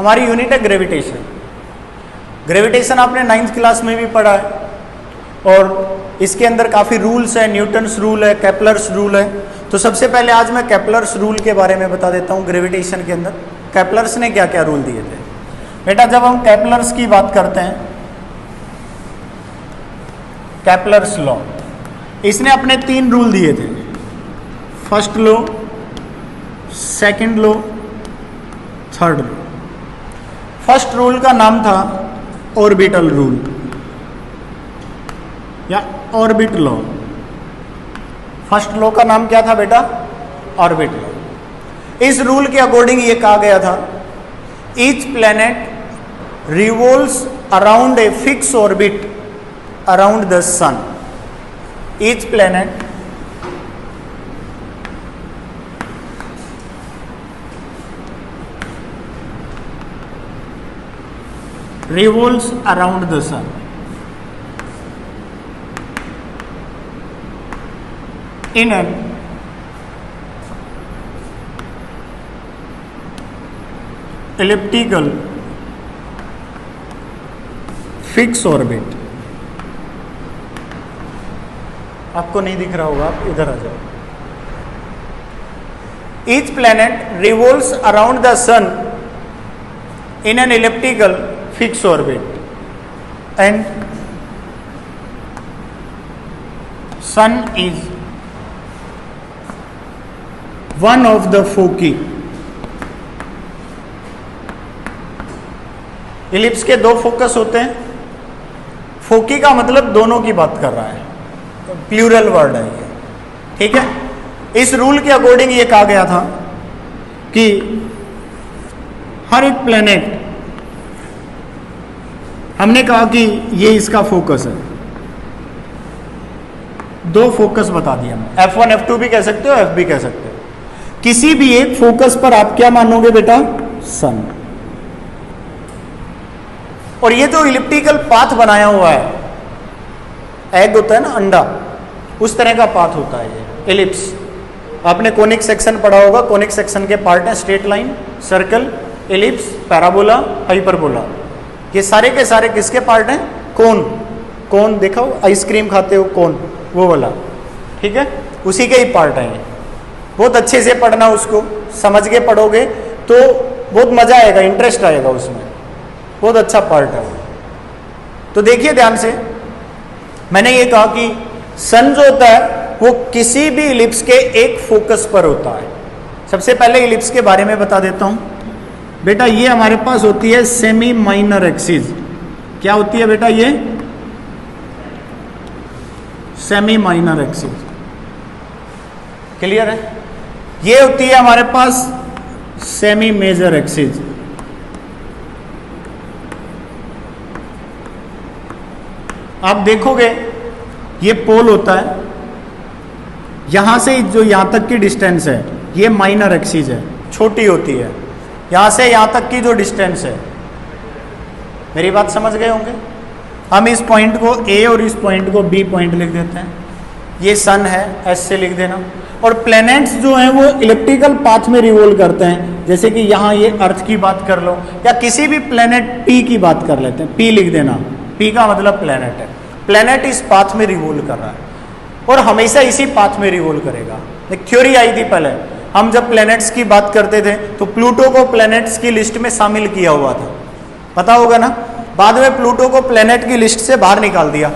हमारी यूनिट है gravitation. Gravitation आपने 9th क्लास में भी पढ़ा है और इसके अंदर काफ़ी रूल्स है, न्यूटन्स रूल है, केपलर्स रूल है। तो सबसे पहले आज मैं केपलर्स रूल के बारे में बता देता हूँ। ग्रेविटेशन के अंदर केपलर्स ने क्या क्या रूल दिए थे। बेटा जब हम केपलर्स की बात करते हैं, केपलर्स लॉ, इसने अपने 3 रूल दिए थे। First law, second law, third law. First rule का नाम था ऑर्बिटल रूल या ऑर्बिट लॉ। फर्स्ट लॉ का नाम क्या था बेटा? Orbit law. इस रूल के अकॉर्डिंग ये कहा गया था, each planet revolves around a fix orbit around the sun. Each planet revolves around the sun. In an elliptical fixed orbit. आपको नहीं दिख रहा होगा, आप इधर आ जाओ। Each planet revolves around the sun in an elliptical fixed orbit and sun is one of the foci. Ellipse के 2 focus होते हैं। फोकी का मतलब दोनों की बात कर रहा है, प्लूरल वर्ड है ये, ठीक है। इस रूल के अकॉर्डिंग ये कहा गया था कि हर एक प्लेनेट, हमने कहा कि ये इसका फोकस है। 2 फोकस बता दिया हमने, F1 F2 भी कह सकते हो, F भी कह सकते हो। किसी भी एक फोकस पर आप क्या मानोगे बेटा? सन। और ये जो इलिप्टिकल पाथ बनाया हुआ है, एग होता है ना, अंडा, उस तरह का पाथ होता है ये एलिप्स। आपने कोनिक सेक्शन पढ़ा होगा। कोनिक सेक्शन के पार्ट है straight line, circle, ellipse, parabola, hyperbola. ये सारे के सारे किसके पार्ट हैं? कोन। कोन देखो, आइसक्रीम खाते हो कोन, वो वाला, ठीक है, उसी के ही पार्ट हैं ये। बहुत अच्छे से पढ़ना, उसको समझ के पढ़ोगे तो बहुत मजा आएगा, इंटरेस्ट आएगा उसमें, बहुत अच्छा पार्ट है। तो देखिए ध्यान से, मैंने ये कहा कि सन जो होता है वो किसी भी इलिप्स के एक फोकस पर होता है। सबसे पहले इलिप्स के बारे में बता देता हूं बेटा। ये हमारे पास होती है सेमी माइनर एक्सिस। क्या होती है बेटा? ये सेमी माइनर एक्सिस, क्लियर है? ये होती है हमारे पास सेमी मेजर एक्सिस। आप देखोगे ये पोल होता है, यहां से जो यहां तक की डिस्टेंस है ये माइनर एक्सिस है, छोटी होती है। यहां से यहां तक की जो डिस्टेंस है, मेरी बात समझ गए होंगे। हम इस पॉइंट को ए और इस पॉइंट को बी पॉइंट लिख देते हैं। ये सन है, एस से लिख देना। और प्लैनेट्स जो हैं वो इलिप्टिकल पाथ में रिवॉल्व करते हैं। जैसे कि यहाँ ये अर्थ की बात कर लो, या किसी भी प्लैनेट पी की बात कर लेते हैं। पी लिख देना, पी का मतलब प्लैनेट है। प्लैनेट इस पाथ में रिवॉल्व कर रहा है और हमेशा इसी पाथ में रिवॉल्व करेगा। एक थ्योरी आई थी पहले, हम जब प्लैनेट्स की बात करते थे तो प्लूटो को प्लैनेट्स की लिस्ट में शामिल किया हुआ था, पता होगा ना। बाद में प्लूटो को प्लैनेट की लिस्ट से बाहर निकाल दिया।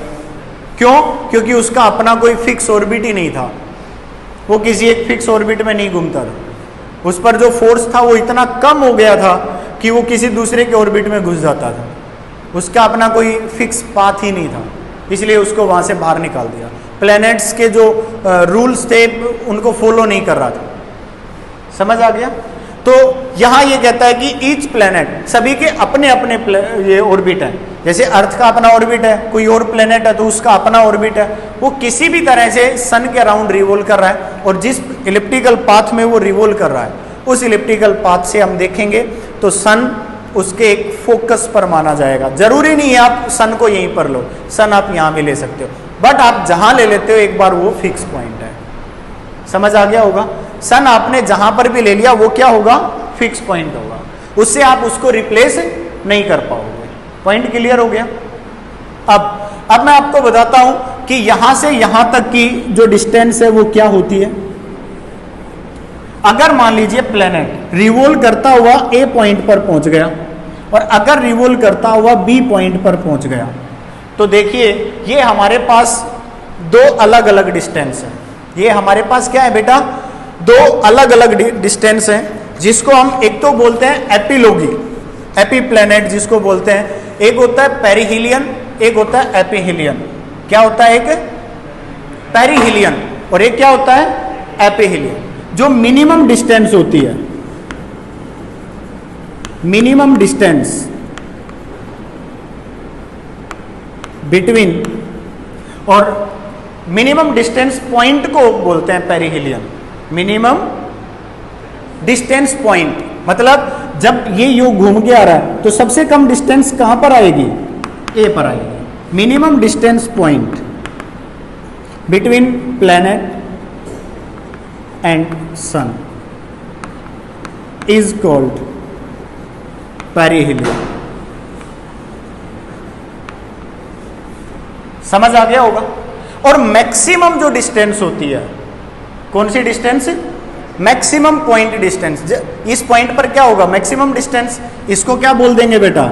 क्यों? क्योंकि उसका अपना कोई फिक्स ऑर्बिट ही नहीं था, वो किसी एक फिक्स ऑर्बिट में नहीं घूमता था। उस पर जो फोर्स था वो इतना कम हो गया था कि वो किसी दूसरे के ऑर्बिट में घुस जाता था। उसका अपना कोई फिक्स पाथ ही नहीं था, इसलिए उसको वहाँ से बाहर निकाल दिया। प्लैनेट्स के जो रूल्स थे उनको फॉलो नहीं कर रहा था। समझ आ गया? तो यहाँ ये कहता है कि ईच प्लैनेट, सभी के अपने अपने ये ऑर्बिट है। जैसे अर्थ का अपना ऑर्बिट है, कोई और प्लैनेट है तो उसका अपना ऑर्बिट है। वो किसी भी तरह से सन के अराउंड रिवॉल्व कर रहा है और जिस इलिप्टिकल पाथ में वो रिवॉल्व कर रहा है उस इलिप्टिकल पाथ से हम देखेंगे तो सन उसके एक फोकस पर माना जाएगा। जरूरी नहीं है आप सन को यहीं पर लो, सन आप यहाँ भी ले सकते हो, बट आप जहाँ ले लेते हो एक बार वो फिक्स पॉइंट है। समझ आ गया होगा? सन आपने जहां पर भी ले लिया वो क्या होगा? फिक्स पॉइंट होगा। उससे आप उसको रिप्लेस नहीं कर पाओगे। पॉइंट क्लियर हो गया? अब मैं आपको बताता हूं कि यहां से यहां तक की जो डिस्टेंस है वो क्या होती है। अगर मान लीजिए प्लेनेट रिवोल्व करता हुआ ए पॉइंट पर पहुंच गया और अगर रिवोल्व करता हुआ बी पॉइंट पर पहुंच गया, तो देखिए ये हमारे पास दो अलग अलग डिस्टेंस है। ये हमारे पास क्या है बेटा? दो अलग अलग डिस्टेंस है, जिसको हम एक तो बोलते हैं एपिलोगी, एपी प्लेनेट जिसको बोलते हैं। एक होता है पेरिहिलियन, एक होता है एपिहिलियन। क्या होता है? एक पेरिहिलियन और एक क्या होता है? एपिहिलियन। जो मिनिमम डिस्टेंस होती है, मिनिमम डिस्टेंस बिटवीन, और मिनिमम डिस्टेंस पॉइंट को बोलते हैं पेरिहिलियन। मिनिमम डिस्टेंस पॉइंट मतलब जब ये यू घूम के आ रहा है तो सबसे कम डिस्टेंस कहां पर आएगी? ए पर आएगी। Minimum distance point between planet and sun is called perihelion. समझ आ गया होगा? और मैक्सिमम जो डिस्टेंस होती है, कौन सी डिस्टेंस? Maximum point distance. इस पॉइंट पर क्या होगा? Maximum distance. इसको क्या बोल देंगे बेटा?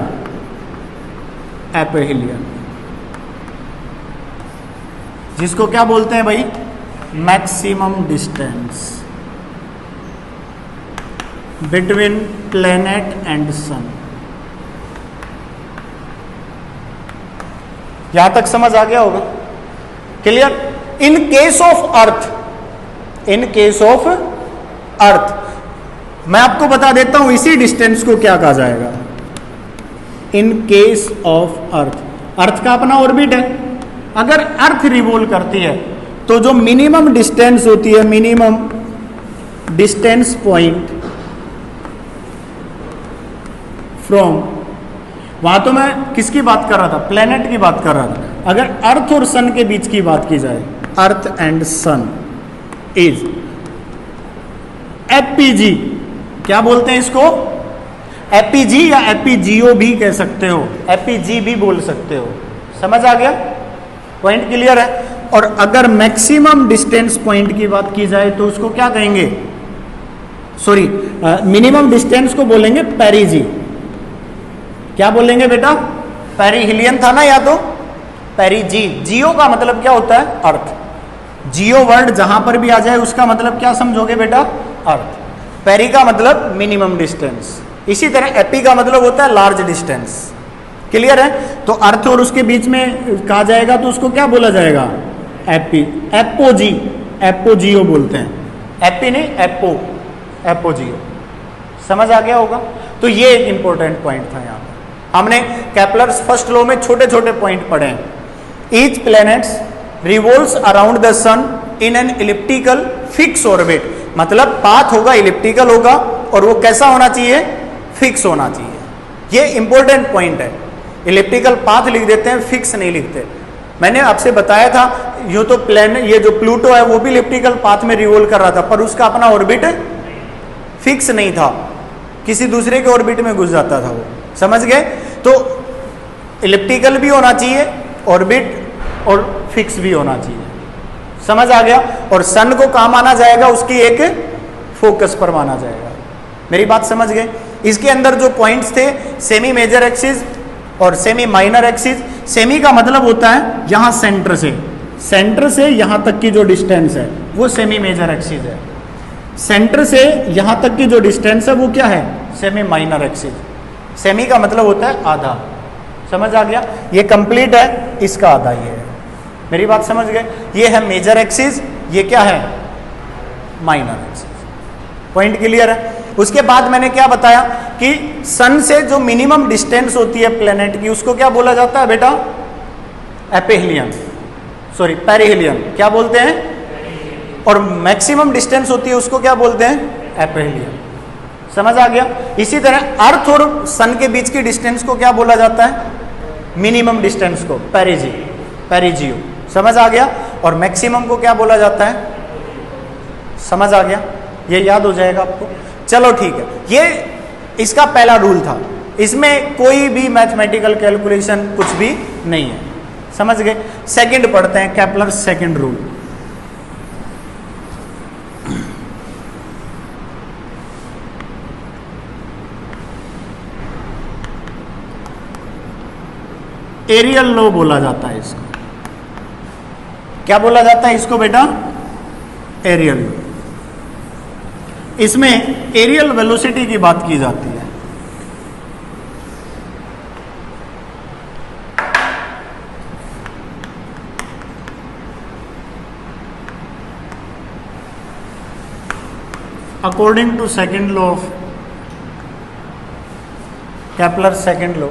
एपिहिलियन। जिसको क्या बोलते हैं भाई? Maximum distance between planet and sun. यहां तक समझ आ गया होगा? Clear? In case of earth, in case of earth, मैं आपको बता देता हूं इसी डिस्टेंस को क्या कहा जाएगा। इन केस ऑफ अर्थ, अर्थ का अपना ऑर्बिट है। अगर अर्थ रिवॉल्व करती है तो जो मिनिमम डिस्टेंस होती है, मिनिमम डिस्टेंस पॉइंट फ्रॉम, वहां तो मैं किसकी बात कर रहा था? प्लेनेट की बात कर रहा था। अगर अर्थ और सन के बीच की बात की जाए, earth and sun is apogee. क्या बोलते हैं इसको? एपीजी या एपीजीओ भी कह सकते हो, एपीजी भी बोल सकते हो। समझ आ गया? पॉइंट क्लियर है? और अगर मैक्सिमम डिस्टेंस पॉइंट की बात की जाए तो उसको क्या कहेंगे? सॉरी, मिनिमम डिस्टेंस को बोलेंगे पेरिजी। क्या बोलेंगे बेटा? पेरिहिलियन था ना, या तो पेरिजी। जियो का मतलब क्या होता है? अर्थ। जियो वर्ड जहां पर भी आ जाए उसका मतलब क्या समझोगे बेटा? अर्थ। पेरी का मतलब मिनिमम डिस्टेंस। इसी तरह एपी का मतलब होता है लार्ज डिस्टेंस। क्लियर है? तो अर्थ और उसके बीच में कहा जाएगा तो उसको क्या बोला जाएगा? एपी। एपोजी, एपोजियो बोलते हैं। एपी नहीं, एपो, एपोजियो। समझ आ गया होगा? तो ये एक इंपॉर्टेंट पॉइंट था। यहां पर हमने केपलर्स फर्स्ट लॉ में छोटे छोटे पॉइंट पढ़े हैं। Each planets revolves around the sun in an elliptical fix orbit. मतलब पाथ होगा, इलिप्टिकल होगा, और वो कैसा होना चाहिए? फिक्स होना चाहिए। ये इंपॉर्टेंट पॉइंट है। इलिप्टिकल पाथ लिख देते हैं, फिक्स नहीं लिखते। मैंने आपसे बताया था यूं तो प्लेनेट, ये जो प्लूटो है वो भी इलिप्टिकल पाथ में रिवॉल्व कर रहा था, पर उसका अपना ऑर्बिट फिक्स नहीं था, किसी दूसरे के ऑर्बिट में घुस जाता था वो। समझ गए? तो इलिप्टिकल भी होना चाहिए ऑर्बिट, और फिक्स भी होना चाहिए। समझ आ गया? और सन को कहां माना जाएगा? उसकी एक फोकस पर माना जाएगा। मेरी बात समझ गए? इसके अंदर जो पॉइंट्स थे, सेमी मेजर एक्सिस और सेमी माइनर एक्सिस। सेमी का मतलब होता है यहां सेंटर से यहां तक की जो डिस्टेंस है वो सेमी मेजर एक्सिस है। सेंटर से यहां तक की जो डिस्टेंस है वो क्या है? Semi minor axis. सेमी का मतलब होता है आधा। समझ आ गया? ये कंप्लीट है, इसका आधा ये है। मेरी बात समझ गए? ये है मेजर एक्सिस, ये क्या है? Minor axis. पॉइंट क्लियर है? उसके बाद मैंने क्या बताया कि सन से जो मिनिमम डिस्टेंस होती है प्लेनेट की, उसको क्या बोला जाता है बेटा? Aphelion, sorry perihelion. क्या बोलते हैं? और मैक्सिमम डिस्टेंस होती है उसको क्या बोलते हैं? एपिहिलियन। समझ आ गया? इसी तरह अर्थ और सन के बीच की डिस्टेंस को क्या बोला जाता है? मिनिमम डिस्टेंस को पेरिजी, पेरिजियो। समझ आ गया? और मैक्सिमम को क्या बोला जाता है? समझ आ गया? ये याद हो जाएगा आपको। चलो ठीक है। ये इसका पहला रूल था, इसमें कोई भी मैथमेटिकल कैलकुलेशन कुछ भी नहीं है, समझ गए। सेकंड पढ़ते हैं, Kepler second rule. Areal law बोला जाता है इसको। क्या बोला जाता है इसको बेटा? Areal law. इसमें एरियल वेलोसिटी की बात की जाती है। According to second law of Kepler second law,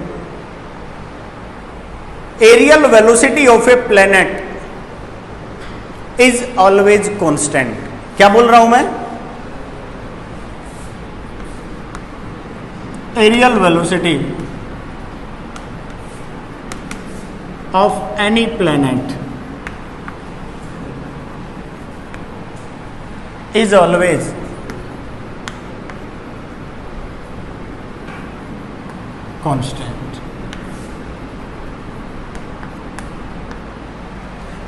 areal velocity of a planet is always constant. क्या बोल रहा हूं मैं? Areal velocity of any planet is always constant.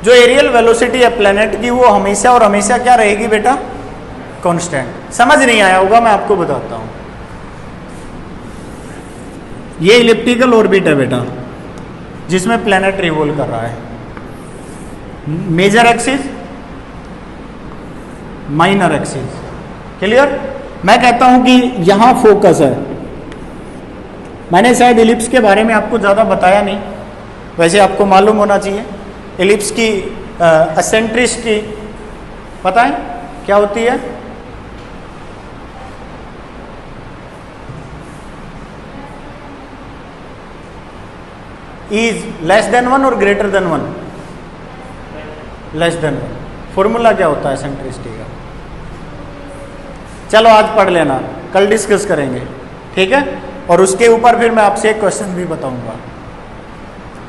जो एरियल वेलोसिटी है प्लेनेट की वो हमेशा और हमेशा क्या रहेगी बेटा? कांस्टेंट। समझ नहीं आया होगा, मैं आपको बताता हूं। ये इलिप्टिकल ऑर्बिट है बेटा, जिसमें प्लेनेट रिवॉल्व कर रहा है। Major axis, minor axis, clear? मैं कहता हूं कि यहां फोकस है। मैंने शायद इलिप्स के बारे में आपको ज्यादा बताया नहीं, वैसे आपको मालूम होना चाहिए। इलिप्स की एसेंट्रिसिटी पता है क्या होती है? इज लेस देन 1 और greater than 1? Less than 1। Formula क्या होता है एसेंट्रिसिटी का? चलो आज पढ़ लेना, कल डिस्कस करेंगे, ठीक है? और उसके ऊपर फिर मैं आपसे एक क्वेश्चन भी बताऊंगा।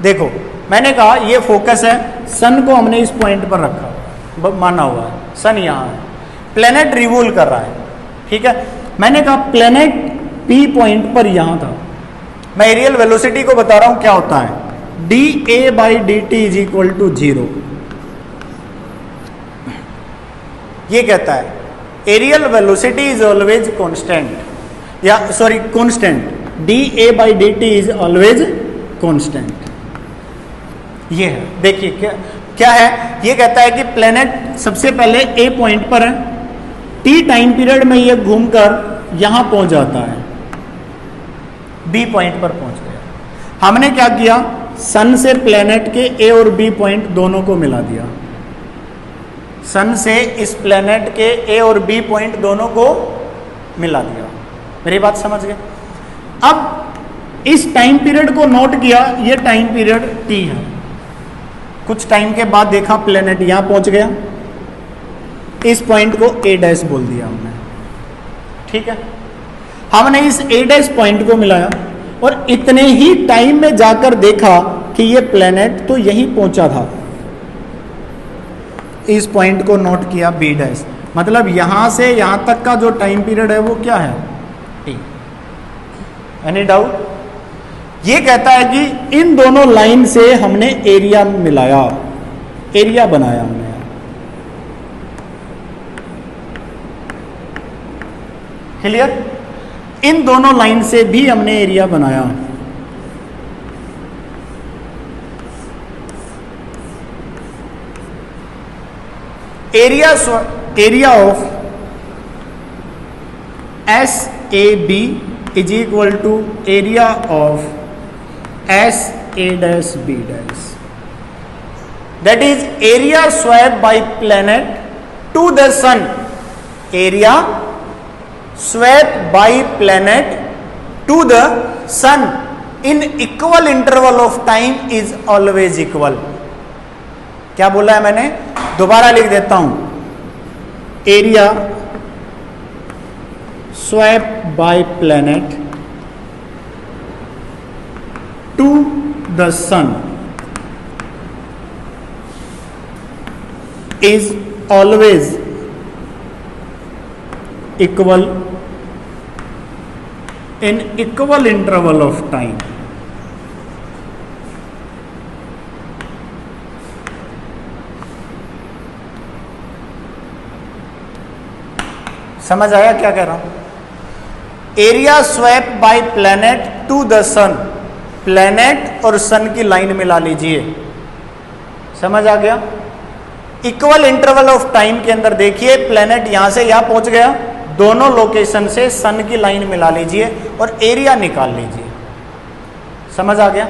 देखो, मैंने कहा ये फोकस है, सन को हमने इस पॉइंट पर रखा, माना हुआ है, सन यहाँ है, प्लेनेट रिवॉल्व कर रहा है, ठीक है? मैंने कहा प्लेनेट पी पॉइंट पर यहाँ था। मैं एरियल वेलोसिटी को बता रहा हूं क्या होता है। D A by D T is equal to 0। ये कहता है areal velocity is always constant, या sorry constant, D A by D T is always constant. ये है, देखिए क्या क्या है। ये कहता है कि प्लेनेट सबसे पहले ए पॉइंट पर है, टी टाइम पीरियड में ये घूमकर यहां पहुंच जाता है, बी पॉइंट पर पहुंच गया। हमने क्या किया, सन से प्लेनेट के ए और बी पॉइंट दोनों को मिला दिया। सन से इस प्लेनेट के ए और बी पॉइंट दोनों को मिला दिया। मेरी बात समझ गए? अब इस टाइम पीरियड को नोट किया, ये टाइम पीरियड टी है। कुछ टाइम के बाद देखा प्लेनेट यहां पहुंच गया, इस पॉइंट को ए डैश बोल दिया हमने, ठीक है? हमने इस ए डैश पॉइंट को मिलाया और इतने ही टाइम में जाकर देखा कि ये प्लेनेट तो यहीं पहुंचा था। इस पॉइंट को नोट किया बी डैश, मतलब यहां से यहां तक का जो टाइम पीरियड है वो क्या है? टी। Any doubt? ये कहता है कि इन दोनों लाइन से हमने एरिया मिलाया, एरिया बनाया हमने। क्लियर? इन दोनों लाइन से भी हमने एरिया बनाया। Area of S A B is equal to area of S A dash B dash, that is area swap by planet to the sun. Area swap by planet to the sun in equal interval of time is always equal. क्या बोला है मैंने? दोबारा लिख देता हूं। Area swap by planet to the sun is always equal in equal interval of time. समझ आया क्या कह रहा हूं? Area swap by planet to the sun, planet और सन की लाइन मिला लीजिए, समझ आ गया? इक्वल इंटरवल ऑफ टाइम के अंदर देखिए प्लैनेट यहां से यहां पहुंच गया, दोनों लोकेशन से सन की लाइन मिला लीजिए और एरिया निकाल लीजिए, समझ आ गया?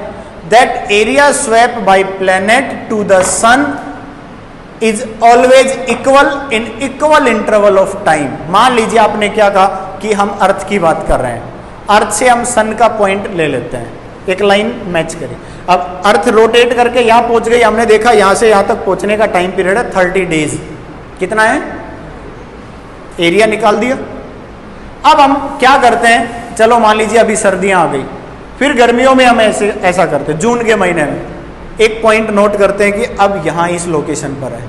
That area swap by planet to the sun is always equal in equal interval of time. मान लीजिए आपने क्या कहा कि हम अर्थ की बात कर रहे हैं, अर्थ से हम सन का पॉइंट ले लेते हैं, एक लाइन मैच करें। अब अर्थ रोटेट करके यहां पहुंच गई, हमने देखा यहां से यहां तक पहुंचने का टाइम पीरियड है 30 डेज। कितना है? एरिया निकाल दिया। अब हम क्या करते हैं, चलो मान लीजिए अभी सर्दियां आ गई, फिर गर्मियों में हम ऐसा करते हैं, जून के महीने में एक पॉइंट नोट करते हैं कि अब यहां इस लोकेशन पर है।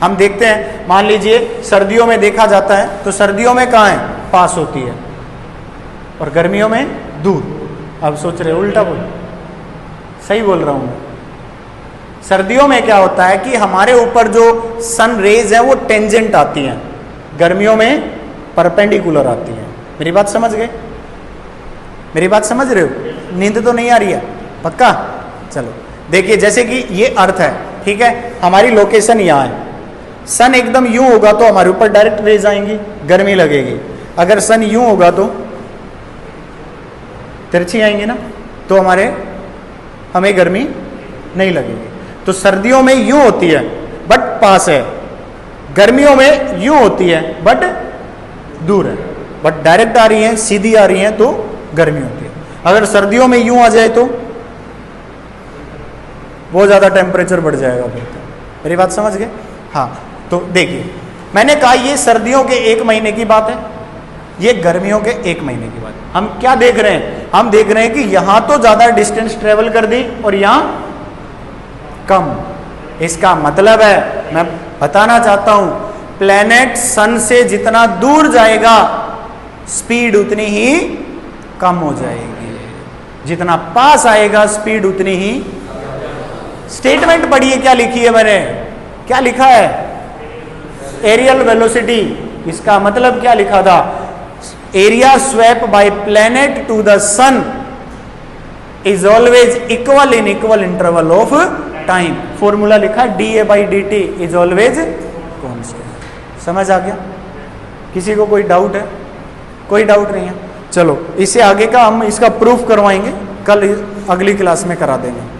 हम देखते हैं, मान लीजिए सर्दियों में देखा जाता है तो सर्दियों में कहां है? पास होती है, और गर्मियों में दूर। अब सोच रहे उल्टा बोल, सही बोल रहा हूं मैं। सर्दियों में क्या होता है कि हमारे ऊपर जो सन रेज है वो टेंजेंट आती हैं, गर्मियों में परपेंडिकुलर आती हैं। मेरी बात समझ गए? मेरी बात समझ रहे हो? नींद तो नहीं आ रही है? पक्का? चलो देखिए, जैसे कि ये अर्थ है, ठीक है, हमारी लोकेशन यहाँ है, सन एकदम यूं होगा तो हमारे ऊपर डायरेक्ट रेज आएंगी, गर्मी लगेगी। अगर सन यूं होगा तो तिरछी आएंगी ना, तो हमें गर्मी नहीं लगेगी। तो सर्दियों में यूं होती है बट पास है, गर्मियों में यूं होती है बट दूर है, बट डायरेक्ट आ रही है, सीधी आ रही है तो गर्मी होती है। अगर सर्दियों में यूं आ जाए तो बहुत ज्यादा टेम्परेचर बढ़ जाएगा फिर तो। मेरी बात समझ गए? हाँ, तो देखिए मैंने कहा ये सर्दियों के 1 महीने की बात है, ये गर्मियों के 1 महीने की बात है। हम क्या देख रहे हैं? हम देख रहे हैं कि यहां तो ज्यादा डिस्टेंस ट्रेवल कर दी और यहां कम। इसका मतलब है, मैं बताना चाहता हूं, प्लेनेट सन से जितना दूर जाएगा स्पीड उतनी ही कम हो जाएगी, जितना पास आएगा स्पीड उतनी ही। स्टेटमेंट पढ़िए, क्या लिखी है मैंने, क्या लिखा है? Areal velocity. इसका मतलब क्या लिखा था? Area swap by planet to the sun is always equal in equal interval of time. Formula लिखा है dA/dt इज ऑलवेज कांस्टेंट। समझ आ गया? किसी को कोई डाउट है? कोई डाउट नहीं है? चलो इससे आगे का हम इसका प्रूफ करवाएंगे, कल अगली क्लास में करा देंगे।